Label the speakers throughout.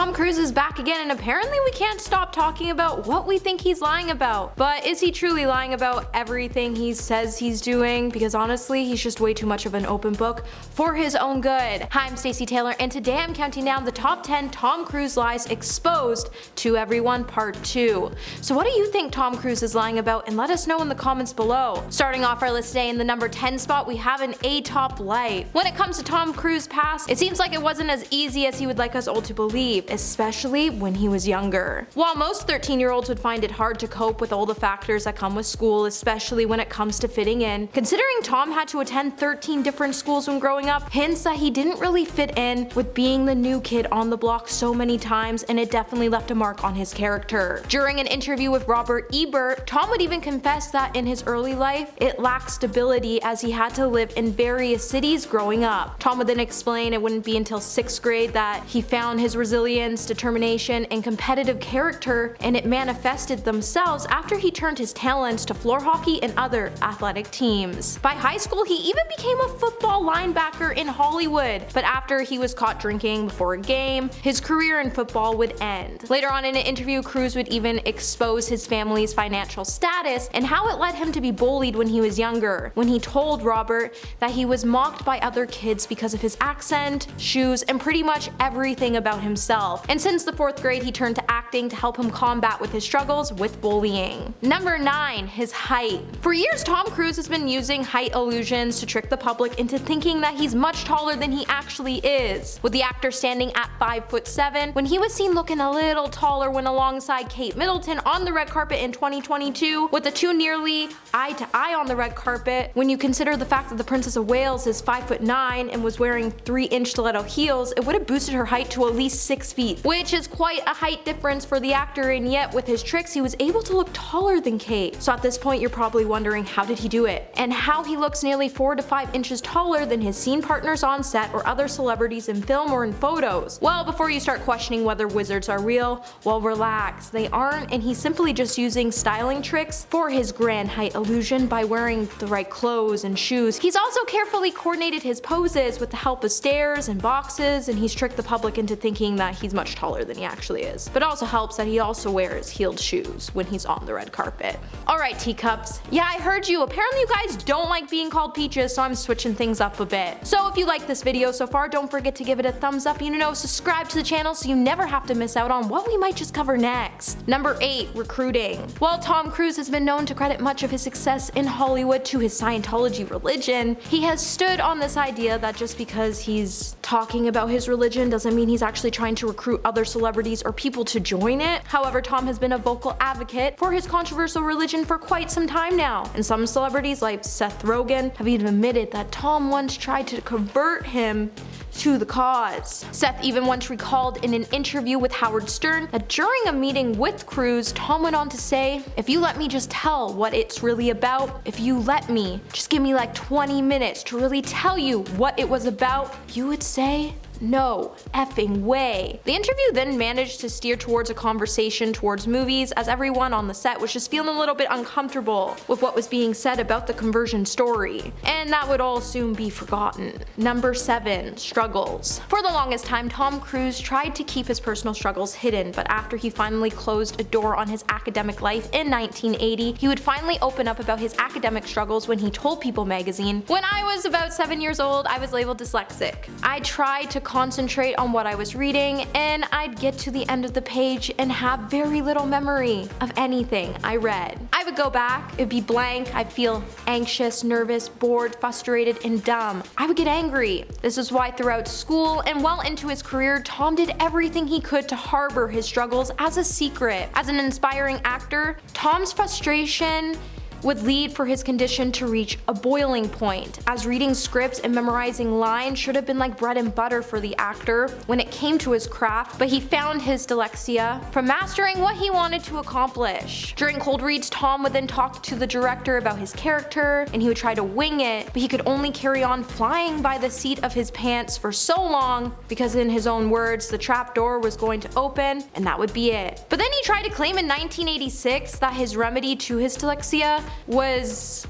Speaker 1: Tom Cruise is back again, and apparently we can't stop talking about what we think he's lying about. But is he truly lying about everything he says he's doing? Because honestly, he's just way too much of an open book for his own good. Hi, I'm Stacey Taylor, and today I'm counting down the top 10 Tom Cruise lies exposed to everyone part 2. So what do you think Tom Cruise is lying about? And let us know in the comments below. Starting off our list today in the number 10 spot, we have an A-top life. When it comes to Tom Cruise's past, it seems like it wasn't as easy as he would like us all to believe, especially when he was younger. While most 13-year-olds would find it hard to cope with all the factors that come with school, especially when it comes to fitting in, considering Tom had to attend 13 different schools when growing up, hints that he didn't really fit in with being the new kid on the block so many times, and it definitely left a mark on his character. During an interview with Robert Ebert, Tom would even confess that in his early life, it lacked stability as he had to live in various cities growing up. Tom would then explain it wouldn't be until 6th grade that he found his resilience, determination, and competitive character, and it manifested themselves after he turned his talents to floor hockey and other athletic teams. By high school, he even became a football linebacker in Hollywood, but after he was caught drinking before a game, his career in football would end. Later on in an interview, Cruise would even expose his family's financial status and how it led him to be bullied when he was younger, when he told Robert that he was mocked by other kids because of his accent, shoes, and pretty much everything about himself. And since the 4th grade, he turned to acting to help him combat with his struggles with bullying. Number 9. His height. For years, Tom Cruise has been using height illusions to trick the public into thinking that he's much taller than he actually is, with the actor standing at 5'7", when he was seen looking a little taller when alongside Kate Middleton on the red carpet in 2022, with the two nearly eye to eye on the red carpet. When you consider the fact that the Princess of Wales is 5'9" and was wearing 3-inch stiletto heels, it would have boosted her height to at least 6 feet, which is quite a height difference for the actor, and yet with his tricks he was able to look taller than Kate. So at this point you're probably wondering, how did he do it? And how he looks nearly 4 to 5 inches taller than his scene partners on set or other celebrities in film or in photos? Well, before you start questioning whether wizards are real, well, relax, they aren't, and he's simply just using styling tricks for his grand height illusion by wearing the right clothes and shoes. He's also carefully coordinated his poses with the help of stairs and boxes, and he's tricked the public into thinking that he's much taller than he actually is. But it also helps that he also wears heeled shoes when he's on the red carpet. Alright, teacups. Yeah, I heard you. Apparently you guys don't like being called peaches, so I'm switching things up a bit. So if you like this video so far, don't forget to give it a thumbs up and subscribe to the channel so you never have to miss out on what we might just cover next. Number 8. Recruiting. While Tom Cruise has been known to credit much of his success in Hollywood to his Scientology religion, he has stood on this idea that just because he's talking about his religion doesn't mean he's actually trying to recruit other celebrities or people to join it. However, Tom has been a vocal advocate for his controversial religion for quite some time now, and some celebrities like Seth Rogen have even admitted that Tom once tried to convert him to the cause. Seth even once recalled in an interview with Howard Stern that during a meeting with Cruise, Tom went on to say, "If you let me just tell what it's really about, if you let me just give me like 20 minutes to really tell you what it was about, you would say, no effing way." The interview then managed to steer towards a conversation towards movies, as everyone on the set was just feeling a little bit uncomfortable with what was being said about the conversion story, and that would all soon be forgotten. Number 7. Struggles. For the longest time, Tom Cruise tried to keep his personal struggles hidden, but after he finally closed a door on his academic life in 1980, he would finally open up about his academic struggles when he told People magazine, "When I was about 7 years old, I was labeled dyslexic. I tried to concentrate on what I was reading, and I'd get to the end of the page and have very little memory of anything I read. I would go back, it'd be blank, I'd feel anxious, nervous, bored, frustrated, and dumb. I would get angry." This is why throughout school and well into his career, Tom did everything he could to harbor his struggles as a secret. As an inspiring actor, Tom's frustration would lead for his condition to reach a boiling point, as reading scripts and memorizing lines should have been like bread and butter for the actor when it came to his craft, but he found his dyslexia from mastering what he wanted to accomplish. During cold reads, Tom would then talk to the director about his character, and he would try to wing it, but he could only carry on flying by the seat of his pants for so long because, in his own words, the trap door was going to open and that would be it. But then he tried to claim in 1986 that his remedy to his dyslexia was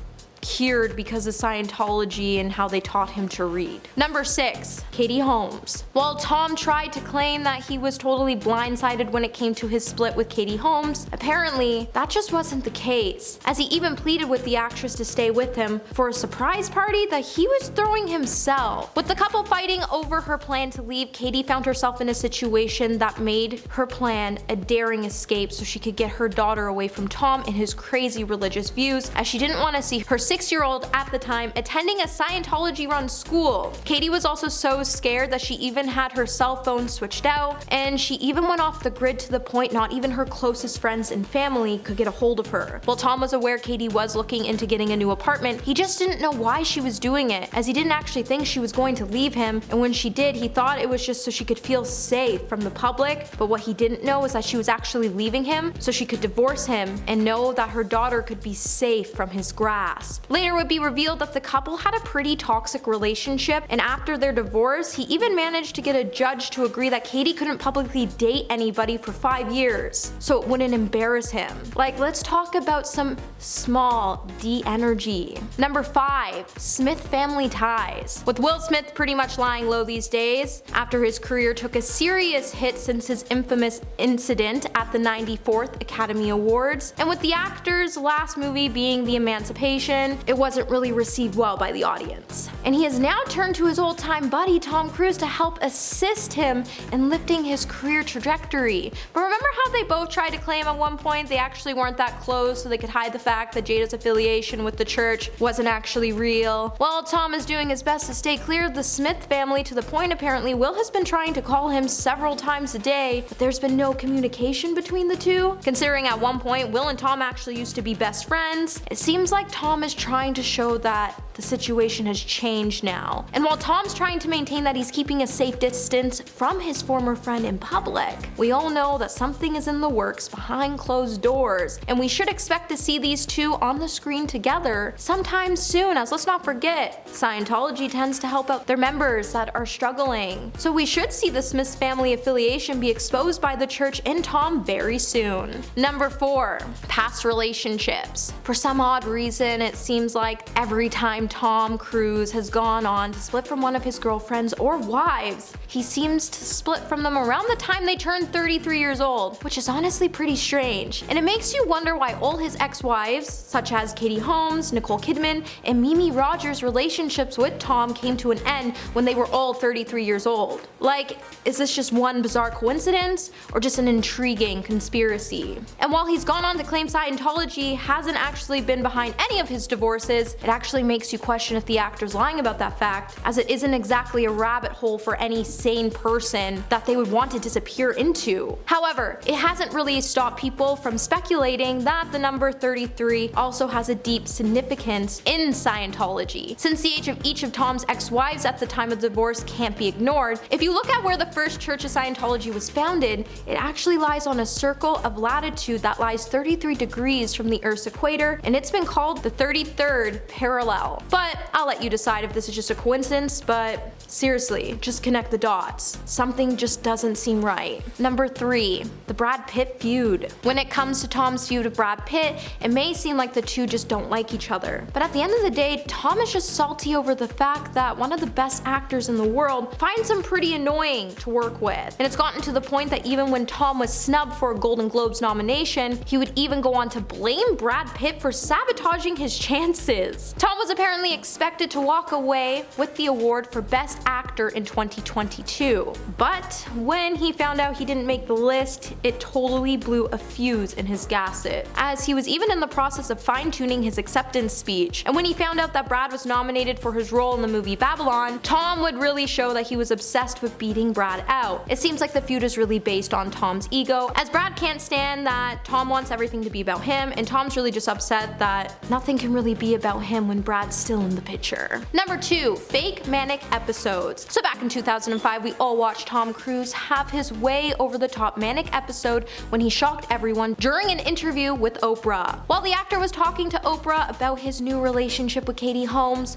Speaker 1: cured because of Scientology and how they taught him to read. Number 6. Katie Holmes. While Tom tried to claim that he was totally blindsided when it came to his split with Katie Holmes, apparently that just wasn't the case, as he even pleaded with the actress to stay with him for a surprise party that he was throwing himself. With the couple fighting over her plan to leave, Katie found herself in a situation that made her plan a daring escape so she could get her daughter away from Tom and his crazy religious views, as she didn't want to see her 6-year-old at the time attending a Scientology-run school. Katie was also so scared that she even had her cell phone switched out, and she even went off the grid to the point not even her closest friends and family could get a hold of her. While Tom was aware Katie was looking into getting a new apartment, he just didn't know why she was doing it, as he didn't actually think she was going to leave him, and when she did, he thought it was just so she could feel safe from the public, but what he didn't know is that she was actually leaving him so she could divorce him and know that her daughter could be safe from his grasp. Later it would be revealed that the couple had a pretty toxic relationship, and after their divorce, he even managed to get a judge to agree that Katie couldn't publicly date anybody for 5 years, so it wouldn't embarrass him. Like, let's talk about some small D energy. Number 5. Smith family ties. With Will Smith pretty much lying low these days, after his career took a serious hit since his infamous incident at the 94th Academy Awards, and with the actor's last movie being The Emancipation, it wasn't really received well by the audience. And he has now turned to his old-time buddy Tom Cruise to help assist him in lifting his career trajectory. But remember how they both tried to claim at one point they actually weren't that close so they could hide the fact that Jada's affiliation with the church wasn't actually real? Well, Tom is doing his best to stay clear of the Smith family, to the point apparently Will has been trying to call him several times a day, but there's been no communication between the two. Considering at one point Will and Tom actually used to be best friends, it seems like Tom is trying to show that the situation has changed now. And while Tom's trying to maintain that he's keeping a safe distance from his former friend in public, we all know that something is in the works behind closed doors, and we should expect to see these two on the screen together sometime soon, as let's not forget, Scientology tends to help out their members that are struggling. So we should see the Smith family affiliation be exposed by the church and Tom very soon. Number 4. Past relationships. For some odd reason, it seems like every time Tom Cruise has gone on to split from one of his girlfriends or wives, he seems to split from them around the time they turn 33 years old, which is honestly pretty strange. And it makes you wonder why all his ex-wives, such as Katie Holmes, Nicole Kidman, and Mimi Rogers' relationships with Tom came to an end when they were all 33 years old. Like, is this just one bizarre coincidence, or just an intriguing conspiracy? And while he's gone on to claim Scientology hasn't actually been behind any of his divorces, it actually makes you question if the actor's lying about that fact, as it isn't exactly a rabbit hole for any sane person that they would want to disappear into. However, it hasn't really stopped people from speculating that the number 33 also has a deep significance in Scientology, since the age of each of Tom's ex-wives at the time of divorce can't be ignored. If you look at where the first Church of Scientology was founded, it actually lies on a circle of latitude that lies 33 degrees from the Earth's equator, and it's been called the 33rd parallel. But I'll let you decide if this is just a coincidence, but seriously, just connect the dots. Something just doesn't seem right. Number 3. The Brad Pitt feud. When it comes to Tom's feud with Brad Pitt, it may seem like the two just don't like each other. But at the end of the day, Tom is just salty over the fact that one of the best actors in the world finds him pretty annoying to work with. And it's gotten to the point that even when Tom was snubbed for a Golden Globes nomination, he would even go on to blame Brad Pitt for sabotaging his chances. Tom was apparently expected to walk away with the award for Best Actor in 2022. But when he found out he didn't make the list, it totally blew a fuse in his gasket, as he was even in the process of fine-tuning his acceptance speech. And when he found out that Brad was nominated for his role in the movie Babylon, Tom would really show that he was obsessed with beating Brad out. It seems like the feud is really based on Tom's ego, as Brad can't stand that Tom wants everything to be about him, and Tom's really just upset that nothing can really be about him when Brad's still in the picture. Number 2. Fake Manic episode episodes. So back in 2005, we all watched Tom Cruise have his way over the top manic episode when he shocked everyone during an interview with Oprah. While the actor was talking to Oprah about his new relationship with Katie Holmes,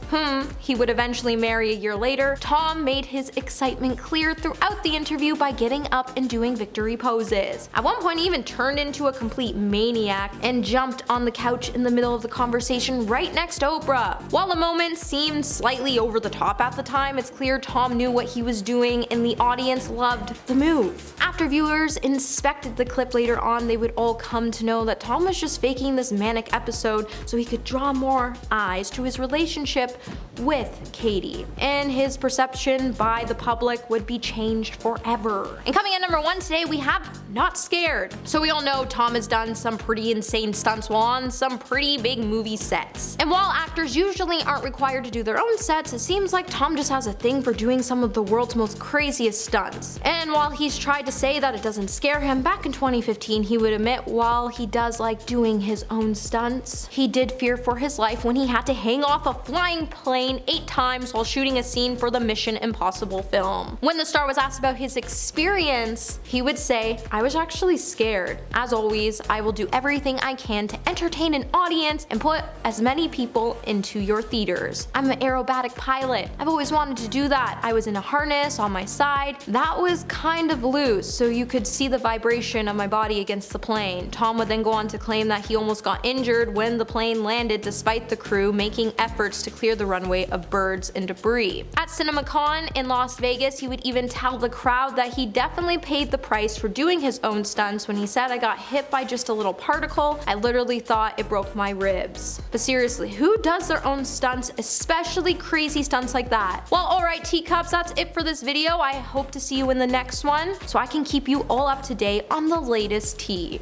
Speaker 1: he would eventually marry a year later, Tom made his excitement clear throughout the interview by getting up and doing victory poses. At one point, he even turned into a complete maniac and jumped on the couch in the middle of the conversation right next to Oprah. While the moment seemed slightly over the top at the time, it's clear Tom knew what he was doing and the audience loved the move. After viewers inspected the clip later on, they would all come to know that Tom was just faking this manic episode so he could draw more eyes to his relationship with Katie, and his perception by the public would be changed forever. And coming in number 1 today, we have Not Scared. So we all know Tom has done some pretty insane stunts while on some pretty big movie sets. And while actors usually aren't required to do their own sets, it seems like Tom just has a thing for doing some of the world's most craziest stunts. And while he's tried to say that it doesn't scare him, back in 2015 he would admit while he does like doing his own stunts, he did fear for his life when he had to hang off a flying plane 8 times while shooting a scene for the Mission Impossible film. When the star was asked about his experience, he would say, "I was actually scared. As always, I will do everything I can to entertain an audience and put as many people into your theaters. I'm an aerobatic pilot. I've always wanted to do that. I was in a harness on my side. That was kind of loose, so you could see the vibration of my body against the plane." Tom would then go on to claim that he almost got injured when the plane landed despite the crew making efforts to clear the runway of birds and debris. At CinemaCon in Las Vegas, he would even tell the crowd that he definitely paid the price for doing his own stunts when he said, "I got hit by just a little particle. I literally thought it broke my ribs." But seriously, who does their own stunts, especially crazy stunts like that? Well, alright teacups, that's it for this video. I hope to see you in the next one so I can keep you all up to date on the latest tea.